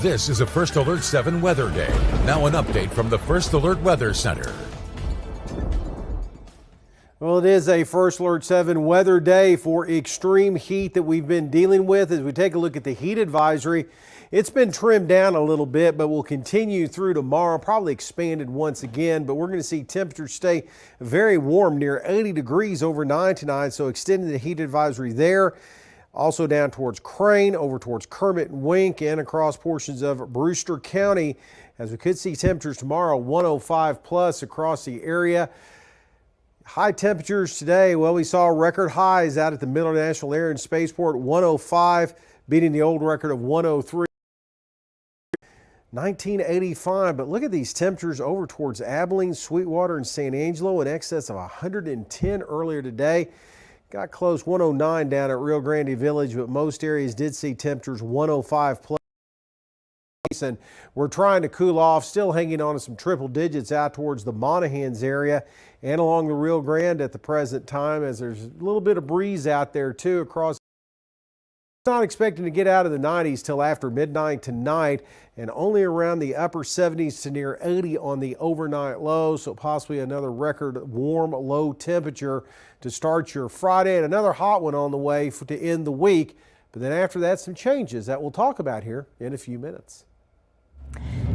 This is a First Alert 7 weather day. Now an update from the First Alert Weather Center. Well, it is a First Alert 7 weather day for extreme heat that we've been dealing with. As we take a look at the heat advisory, it's been trimmed down a little bit, but will continue through tomorrow, probably expanded once again. But we're going to see temperatures stay very warm, near 80 degrees overnight tonight, so extending the heat advisory there. Also down towards Crane, over towards Kermit and Wink, and across portions of Brewster County, as we could see temperatures tomorrow 105 plus across the area. High temperatures today, well, we saw record highs out at the Miller National Air and Spaceport, 105, beating the old record of 103. 1985, but look at these temperatures over towards Abilene, Sweetwater, and San Angelo, in excess of 110 earlier today. Got close 109 down at Rio Grande Village, but most areas did see temperatures 105 plus. And we're trying to cool off, still hanging on to some triple digits out towards the Monahans area and along the Rio Grande at the present time, as there's a little bit of breeze out there too across. Not expecting to get out of the 90s till after midnight tonight, and only around the upper 70s to near 80 on the overnight low, so possibly another record warm low temperature to start your Friday, and another hot one on the way to end the week. But then after that, some changes that we'll talk about here in a few minutes.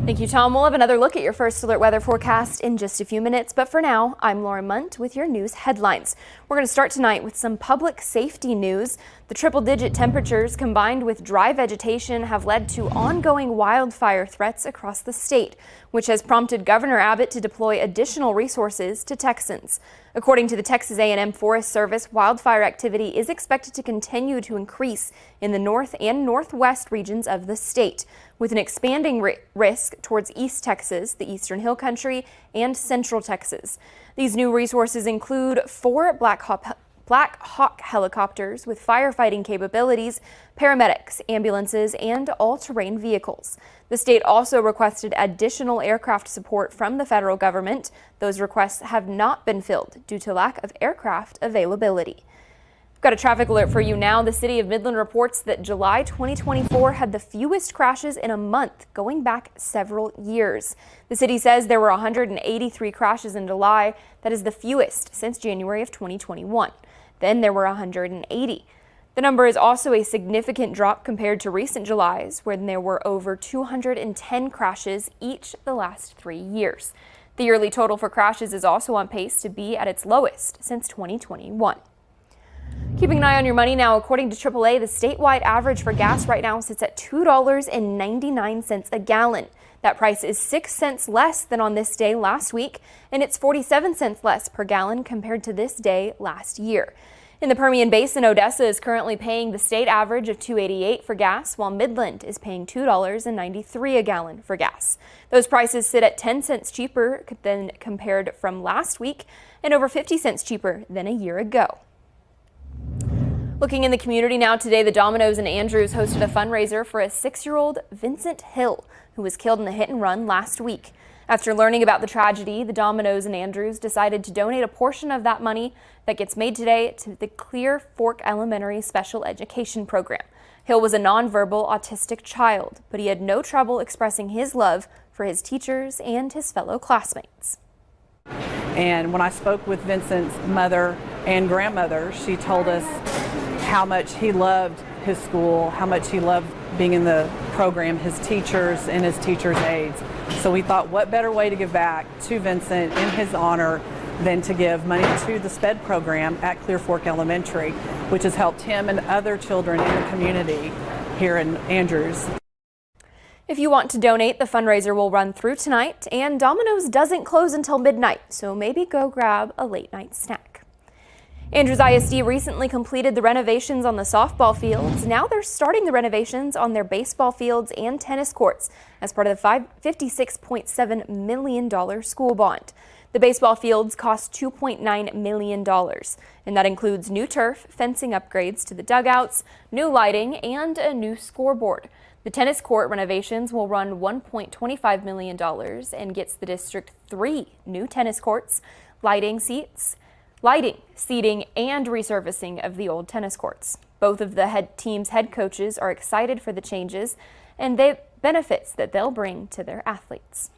Thank you, Tom. We'll have another look at your First Alert weather forecast in just a few minutes. But for now, I'm Lauren Munt with your news headlines. We're going to start tonight with some public safety news. The triple-digit temperatures combined with dry vegetation have led to ongoing wildfire threats across the state, which has prompted Governor Abbott to deploy additional resources to Texans. According to the Texas A&M Forest Service, wildfire activity is expected to continue to increase in the north and northwest regions of the state, with an expanding risk towards East Texas, the Eastern Hill Country, and Central Texas. These new resources include 4 Black Hawk helicopters with firefighting capabilities, paramedics, ambulances, and all-terrain vehicles. The state also requested additional aircraft support from the federal government. Those requests have not been filled due to lack of aircraft availability. I've got a traffic alert for you now. The city of Midland reports that July 2024 had the fewest crashes in a month going back several years. The city says there were 183 crashes in July. That is the fewest since January of 2021. Then there were 180. The number is also a significant drop compared to recent Julys, when there were over 210 crashes each the last 3 years. The yearly total for crashes is also on pace to be at its lowest since 2021. Keeping an eye on your money now, according to AAA, the statewide average for gas right now sits at $2.99 a gallon. That price is 6 cents less than on this day last week, and it's 47 cents less per gallon compared to this day last year. In the Permian Basin, Odessa is currently paying the state average of $2.88 for gas, while Midland is paying $2.93 a gallon for gas. Those prices sit at 10 cents cheaper than compared from last week and over 50 cents cheaper than a year ago. Looking in the community now today, the Domino's in Andrews hosted a fundraiser for a 6-year-old Vincent Hill, who was killed in a hit and run last week. After learning about the tragedy, the Domino's in Andrews decided to donate a portion of that money that gets made today to the Clear Fork Elementary Special Education Program. Hill was a nonverbal autistic child, but he had no trouble expressing his love for his teachers and his fellow classmates. And when I spoke with Vincent's mother and grandmother, she told us how much he loved his school, how much he loved being in the program, his teachers and his teachers' aides. So we thought, what better way to give back to Vincent in his honor than to give money to the SPED program at Clear Fork Elementary, which has helped him and other children in the community here in Andrews. If you want to donate, the fundraiser will run through tonight, and Domino's doesn't close until midnight, so maybe go grab a late night snack. Andrews ISD recently completed the renovations on the softball fields. Now they're starting the renovations on their baseball fields and tennis courts as part of the $56.7 million school bond. The baseball fields cost $2.9 million, and that includes new turf, fencing upgrades to the dugouts, new lighting, and a new scoreboard. The tennis court renovations will run $1.25 million and gets the district 3 new tennis courts, lighting, seating, and resurfacing of the old tennis courts. Both of the team's head coaches are excited for the changes, and benefits that they'll bring to their athletes.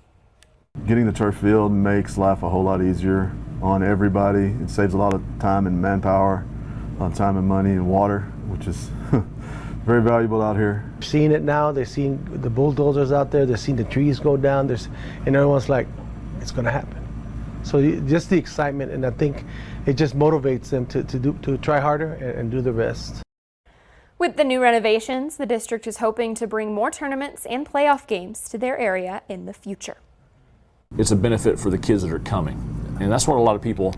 Getting the turf field makes life a whole lot easier on everybody. It saves a lot of time and manpower, a lot of time and money and water, which is very valuable out here. Seeing it now, they're seeing the bulldozers out there, they're seeing the trees go down, and everyone's like, it's going to happen. So just the excitement, and I think it just motivates them to try harder and do the rest. With the new renovations, the district is hoping to bring more tournaments and playoff games to their area in the future. It's a benefit for the kids that are coming, and that's what a lot of people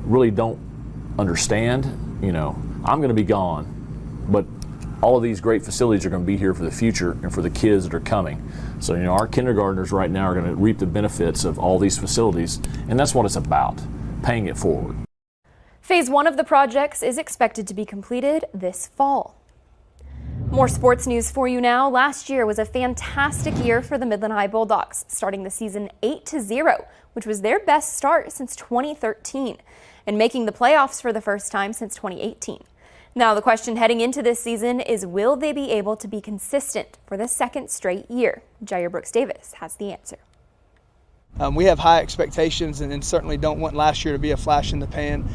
really don't understand. You know, I'm going to be gone, but all of these great facilities are going to be here for the future and for the kids that are coming. So, you know, our kindergartners right now are going to reap the benefits of all these facilities, and that's what it's about, paying it forward. Phase 1 of the projects is expected to be completed this fall. More sports news for you now. Last year was a fantastic year for the Midland High Bulldogs, starting the season 8-0, which was their best start since 2013, and making the playoffs for the first time since 2018. Now the question heading into this season is, will they be able to be consistent for the second straight year? Jair Brooks Davis has the answer. We have high expectations and certainly don't want last year to be a flash in the pan.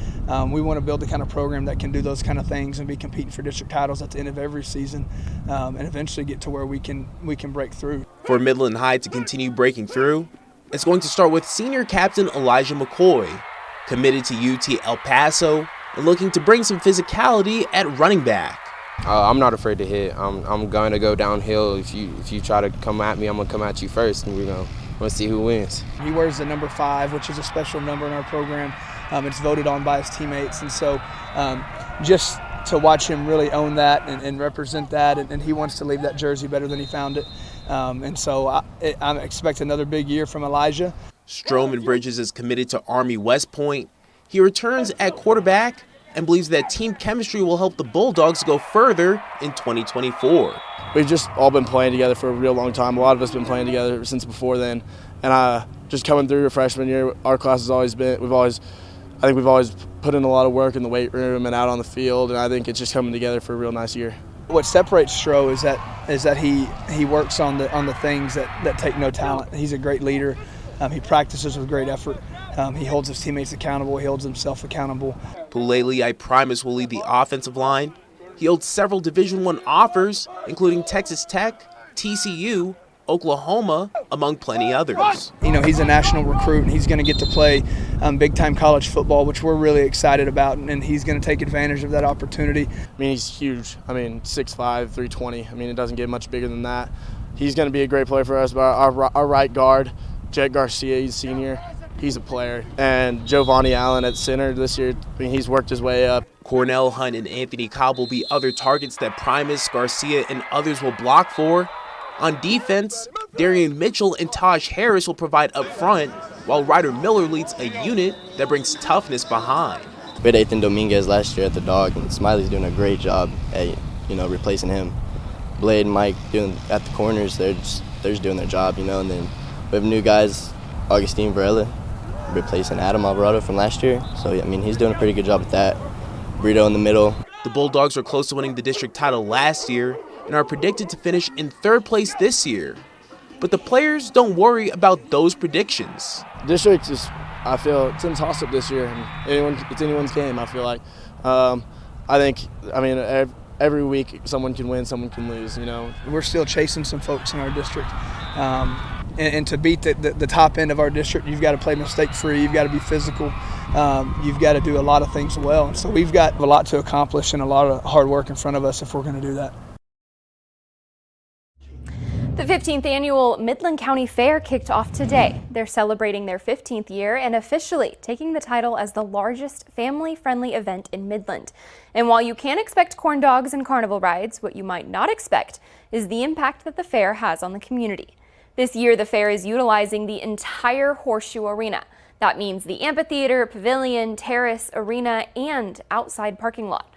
We want to build the kind of program that can do those kind of things and be competing for district titles at the end of every season, and eventually get to where we can break through. For Midland High to continue breaking through, it's going to start with senior captain Elijah McCoy, committed to UT El Paso and looking to bring some physicality at running back. I'm not afraid to hit. I'm going to go downhill. If you try to come at me, I'm going to come at you first, and we're going to see who wins. He wears the number 5, which is a special number in our program. It's voted on by his teammates, and so just to watch him really own that and represent that, and he wants to leave that jersey better than he found it. And so I expect another big year from Elijah. Stroman Bridges is committed to Army West Point. He returns at quarterback and believes that team chemistry will help the Bulldogs go further in 2024. We've just all been playing together for a real long time. A lot of us been playing together since before then. And just coming through your freshman year, our class has always been, I think we've always put in a lot of work in the weight room and out on the field, and I think it's just coming together for a real nice year. What separates Stro is that he works on the things that take no talent. He's a great leader. He practices with great effort. He holds his teammates accountable. He holds himself accountable. Pulele, I promise, will lead the offensive line. He holds several Division I offers, including Texas Tech, TCU, Oklahoma, among plenty others. You know, he's a national recruit, and he's going to get to play big-time college football, which we're really excited about, and he's going to take advantage of that opportunity. I mean, he's huge. I mean, 6'5", 320. I mean, it doesn't get much bigger than that. He's going to be a great player for us, but our right guard, Jet Garcia, he's a senior. He's a player. And Giovanni Allen at center this year, I mean, he's worked his way up. Cornell Hunt and Anthony Cobb will be other targets that Primus, Garcia, and others will block for. On defense, Darian Mitchell and Taj Harris will provide up front, while Ryder Miller leads a unit that brings toughness behind. We had Ethan Dominguez last year at the Dog, and Smiley's doing a great job at replacing him. Blade and Mike at the corners, they're just doing their job, and then we have new guys, Augustine Varela, replacing Adam Alvarado from last year. So, I mean, he's doing a pretty good job with that. Brito in the middle. The Bulldogs were close to winning the district title last year and are predicted to finish in 3rd place this year. But the players don't worry about those predictions. District is, I feel, it's in toss-up this year. It's anyone's game, I feel like. Every week someone can win, someone can lose, We're still chasing some folks in our district. And to beat the top end of our district, you've got to play mistake-free, you've got to be physical, you've got to do a lot of things well. And so we've got a lot to accomplish and a lot of hard work in front of us if we're going to do that. The 15th annual Midland County Fair kicked off today. They're celebrating their 15th year and officially taking the title as the largest family-friendly event in Midland. And while you can expect corn dogs and carnival rides, what you might not expect is the impact that the fair has on the community. This year, the fair is utilizing the entire Horseshoe Arena. That means the amphitheater, pavilion, terrace, arena, and outside parking lot.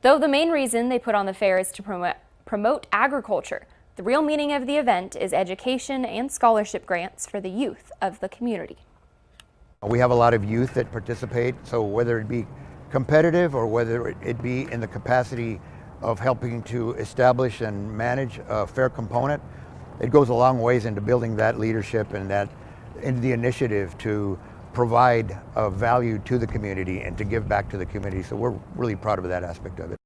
Though the main reason they put on the fair is to promote agriculture, the real meaning of the event is education and scholarship grants for the youth of the community. We have a lot of youth that participate, so whether it be competitive or whether it be in the capacity of helping to establish and manage a fair component, it goes a long ways into building that leadership and the initiative to provide value to the community and to give back to the community. So we're really proud of that aspect of it.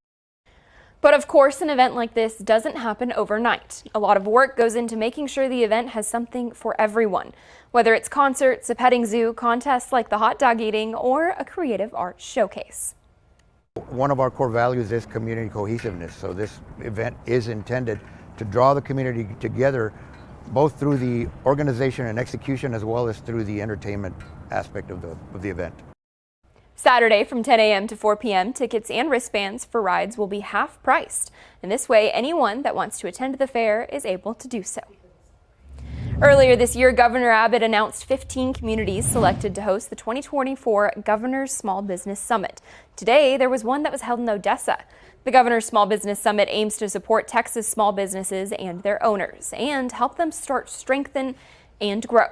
But of course, an event like this doesn't happen overnight. A lot of work goes into making sure the event has something for everyone, whether it's concerts, a petting zoo, contests like the hot dog eating, or a creative arts showcase. One of our core values is community cohesiveness. So this event is intended to draw the community together, both through the organization and execution, as well as through the entertainment aspect of the event. Saturday from 10 a.m. to 4 p.m., tickets and wristbands for rides will be half priced. And this way, anyone that wants to attend the fair is able to do so. Earlier this year, Governor Abbott announced 15 communities selected to host the 2024 Governor's Small Business Summit. Today, there was one that was held in Odessa. The Governor's Small Business Summit aims to support Texas small businesses and their owners and help them start, strengthen, and grow.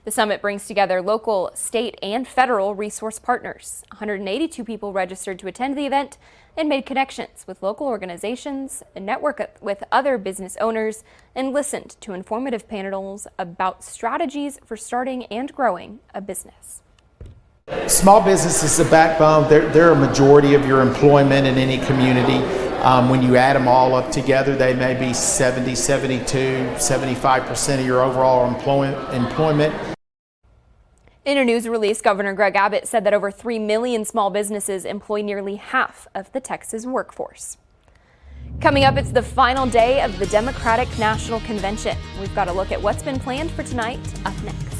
The summit brings together local, state, and federal resource partners. 182 people registered to attend the event and made connections with local organizations, networked with other business owners, and listened to informative panels about strategies for starting and growing a business. Small business is the backbone. They're a majority of your employment in any community. When you add them all up together, they may be 70, 72, 75% of your overall employment. In a news release, Governor Greg Abbott said that over 3 million small businesses employ nearly half of the Texas workforce. Coming up, it's the final day of the Democratic National Convention. We've got a look at what's been planned for tonight up next.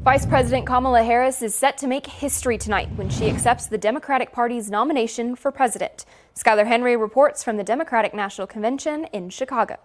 Vice President Kamala Harris is set to make history tonight when she accepts the Democratic Party's nomination for president. Skylar Henry reports from the Democratic National Convention in Chicago.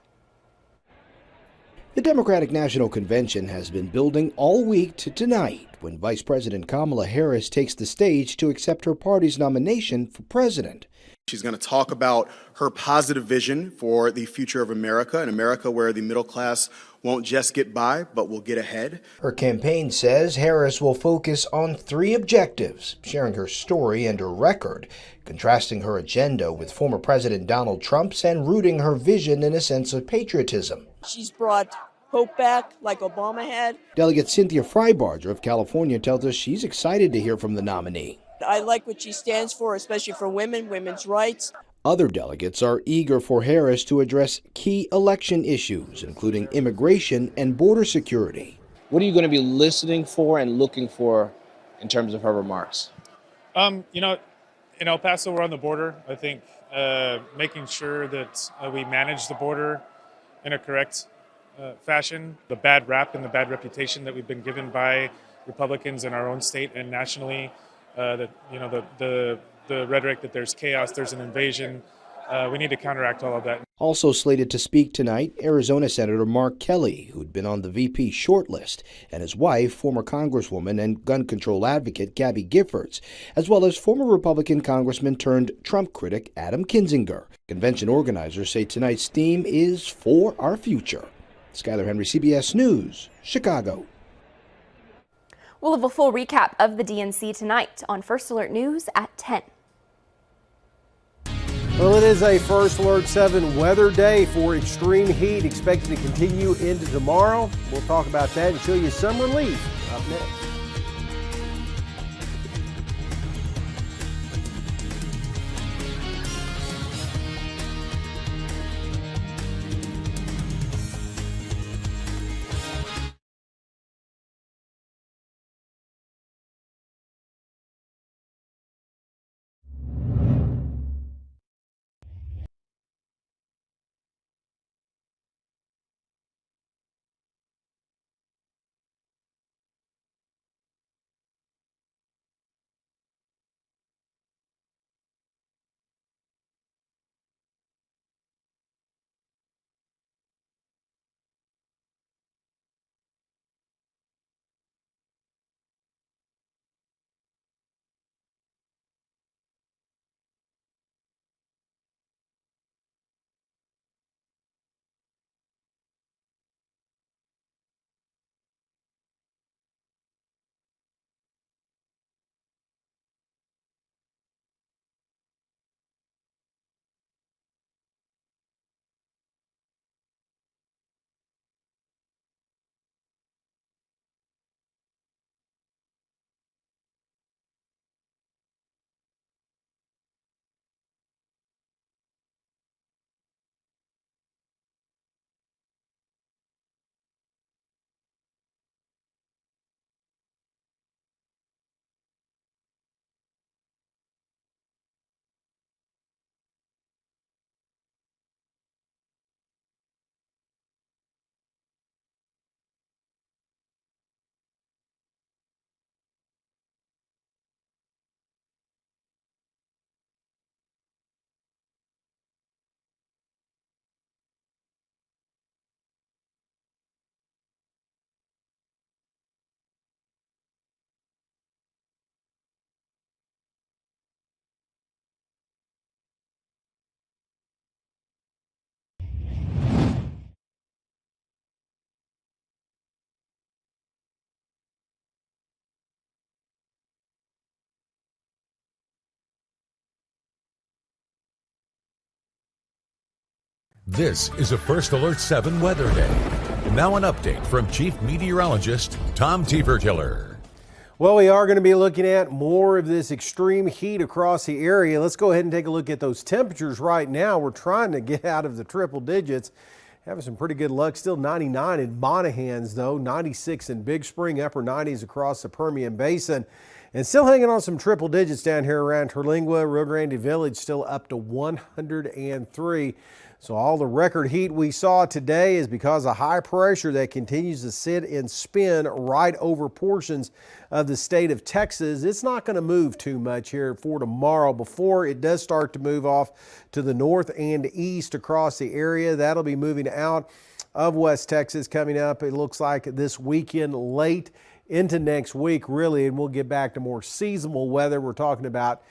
The Democratic National Convention has been building all week to tonight when Vice President Kamala Harris takes the stage to accept her party's nomination for president. She's going to talk about her positive vision for the future of America, an America where the middle class won't just get by, but will get ahead. Her campaign says Harris will focus on 3 objectives, sharing her story and her record, contrasting her agenda with former President Donald Trump's, and rooting her vision in a sense of patriotism. She's brought hope back like Obama had. Delegate Cynthia Freibarger of California tells us she's excited to hear from the nominee. I like what she stands for, especially for women, women's rights. Other delegates are eager for Harris to address key election issues, including immigration and border security. What are you going to be listening for and looking for in terms of her remarks? In El Paso, we're on the border. I think making sure that we manage the border in a correct fashion. The bad rap and the bad reputation that we've been given by Republicans in our own state and nationally, that the rhetoric that there's chaos, there's an invasion. We need to counteract all of that. Also slated to speak tonight, Arizona Senator Mark Kelly, who'd been on the VP shortlist, and his wife, former Congresswoman and gun control advocate Gabby Giffords, as well as former Republican Congressman turned Trump critic Adam Kinzinger. Convention organizers say tonight's theme is For Our Future. Skyler Henry, CBS News, Chicago. We'll have a full recap of the DNC tonight on First Alert News at 10. Well, it is a First Alert 7 weather day for extreme heat expected to continue into tomorrow. We'll talk about that and show you some relief up next. This is a First Alert 7 weather day. Now an update from Chief Meteorologist Tom Tiefertiller. Well, we are going to be looking at more of this extreme heat across the area. Let's go ahead and take a look at those temperatures right now. We're trying to get out of the triple digits. Having some pretty good luck. Still 99 in Monahans, though. 96 in Big Spring, upper 90s across the Permian Basin. And still hanging on some triple digits down here around Terlingua, Rio Grande Village, still up to 103. So all the record heat we saw today is because of high pressure that continues to sit and spin right over portions of the state of Texas. It's not going to move too much here for tomorrow before it does start to move off to the north and east across the area. That'll be moving out of West Texas coming up, it looks like this weekend, late into next week, really, and we'll get back to more seasonal weather. We're talking about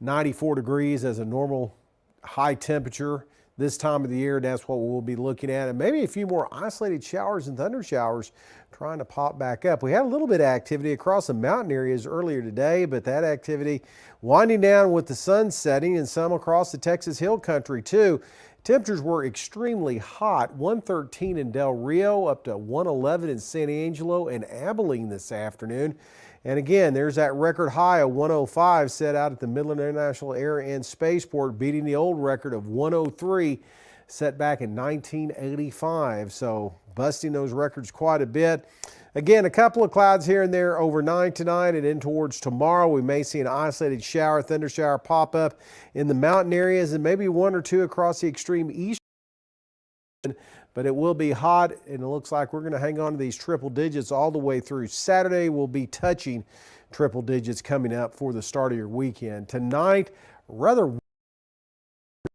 94 degrees as a normal high temperature this time of the year. That's what we'll be looking at, and maybe a few more isolated showers and thunder showers trying to pop back up. We had a little bit of activity across the mountain areas earlier today, but that activity winding down with the sun setting, and some across the Texas Hill Country too. Temperatures were extremely hot, 113 in Del Rio, up to 111 in San Angelo and Abilene this afternoon. And again, there's that record high of 105 set out at the Midland International Air and Spaceport, beating the old record of 103 set back in 1985. So busting those records quite a bit. Again, a couple of clouds here and there overnight tonight and in towards tomorrow. We may see an isolated shower, thunder shower pop up in the mountain areas and maybe one or two across the extreme east. But but it will be hot, and it looks like we're going to hang on to these triple digits all the way through. Saturday will be touching triple digits coming up for the start of your weekend. Tonight, rather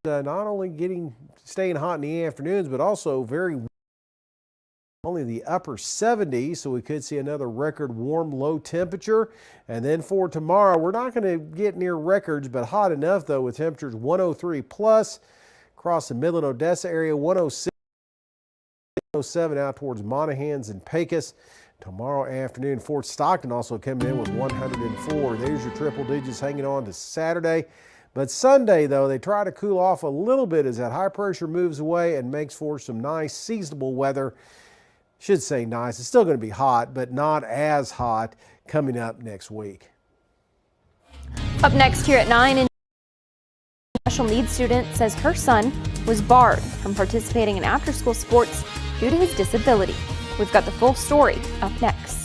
not only staying hot in the afternoons, but also very only the upper 70s, so we could see another record warm low temperature. And then for tomorrow, we're not going to get near records, but hot enough though, with temperatures 103 plus across the Midland Odessa area, 106, 107 out towards Monahans and Pecos. Tomorrow afternoon, Fort Stockton also coming in with 104. There's your triple digits hanging on to Saturday. But Sunday, though, they try to cool off a little bit as that high pressure moves away and makes for some nice seasonable weather. Should say nice. It's still going to be hot, but not as hot coming up next week. Up next here at 9, a special needs student says her son was barred from participating in after-school sports due to his disability. We've got the full story up next.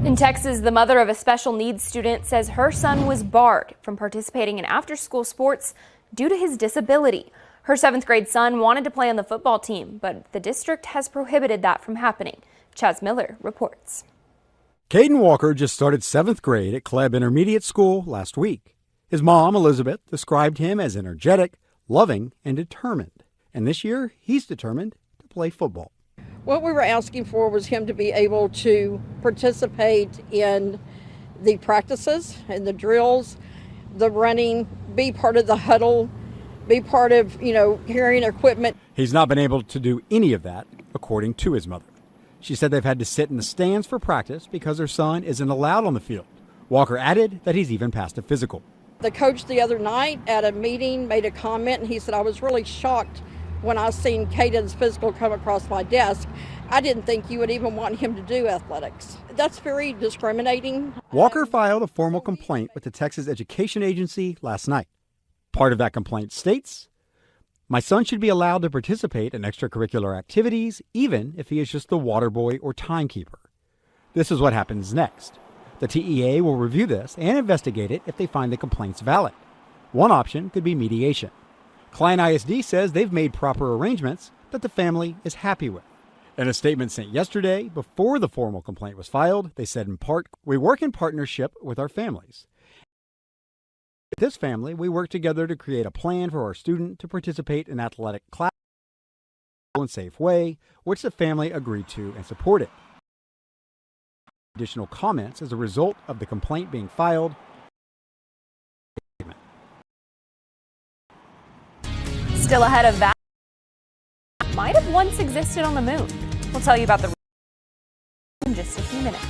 In Texas, the mother of a special needs student says her son was barred from participating in after-school sports due to his disability. Her 7th grade son wanted to play on the football team, but the district has prohibited that from happening. Chaz Miller reports. Caden Walker just started 7th grade at Kleb Intermediate School last week. His mom, Elizabeth, described him as energetic, loving, and determined. And this year, he's determined to play football. What we were asking for was him to be able to participate in the practices and the drills, the running, be part of the huddle, be part of, carrying equipment. He's not been able to do any of that, according to his mother. She said they've had to sit in the stands for practice because her son isn't allowed on the field. Walker added that he's even passed a physical. The coach the other night at a meeting made a comment, and he said, I was really shocked when I seen Caden's physical come across my desk. I didn't think you would even want him to do athletics. That's very discriminating. Walker filed a formal complaint with the Texas Education Agency last night. Part of that complaint states, my son should be allowed to participate in extracurricular activities, even if he is just the water boy or timekeeper. This is what happens next. The TEA will review this and investigate it if they find the complaints valid. One option could be mediation. Klein ISD says they've made proper arrangements that the family is happy with. In a statement sent yesterday, before the formal complaint was filed, they said in part, "We work in partnership with our families. With this family, we work together to create a plan for our student to participate in athletic class in a safe way, which the family agreed to and supported." Additional comments as a result of the complaint being filed. Still ahead of that, might have once existed on the moon. We'll tell you about the in just a few minutes.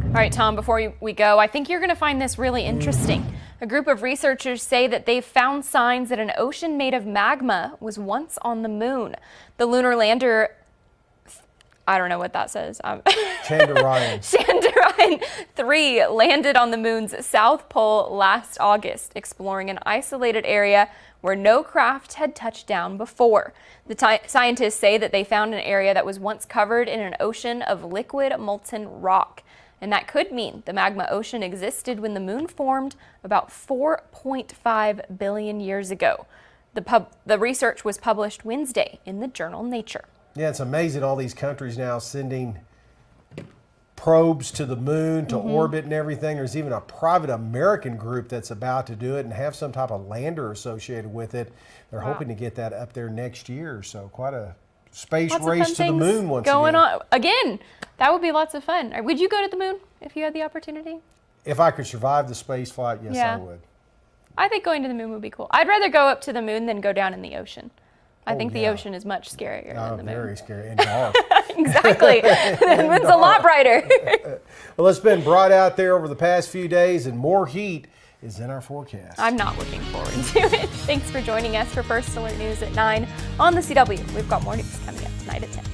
All right, Tom, before we go, I think you're going to find this really interesting. A group of researchers say that they've found signs that an ocean made of magma was once on the moon. The lunar lander, I don't know what that says. Chandrayaan-3 landed on the moon's south pole last August, exploring an isolated area where no craft had touched down before. The scientists say that they found an area that was once covered in an ocean of liquid molten rock. And that could mean the magma ocean existed when the moon formed about 4.5 billion years ago. The research was published Wednesday in the journal Nature. Yeah, it's amazing all these countries now sending probes to the moon to orbit and everything. There's even a private American group that's about to do it and have some type of lander associated with it. They're hoping to get that up there next year. So quite a space race to the moon once going on again. That would be lots of fun. Would you go to the moon if you had the opportunity? If I could survive the space flight, yes, I would. I think going to the moon would be cool. I'd rather go up to the moon than go down in the ocean. I think the ocean is much scarier than the moon. Very scary and dark. Exactly. The moon's a lot brighter. Well, it's been brought out there over the past few days, and more heat is in our forecast. I'm not looking forward to it. Thanks for joining us for First Alert News at 9 on the CW. We've got more news coming up tonight at 10.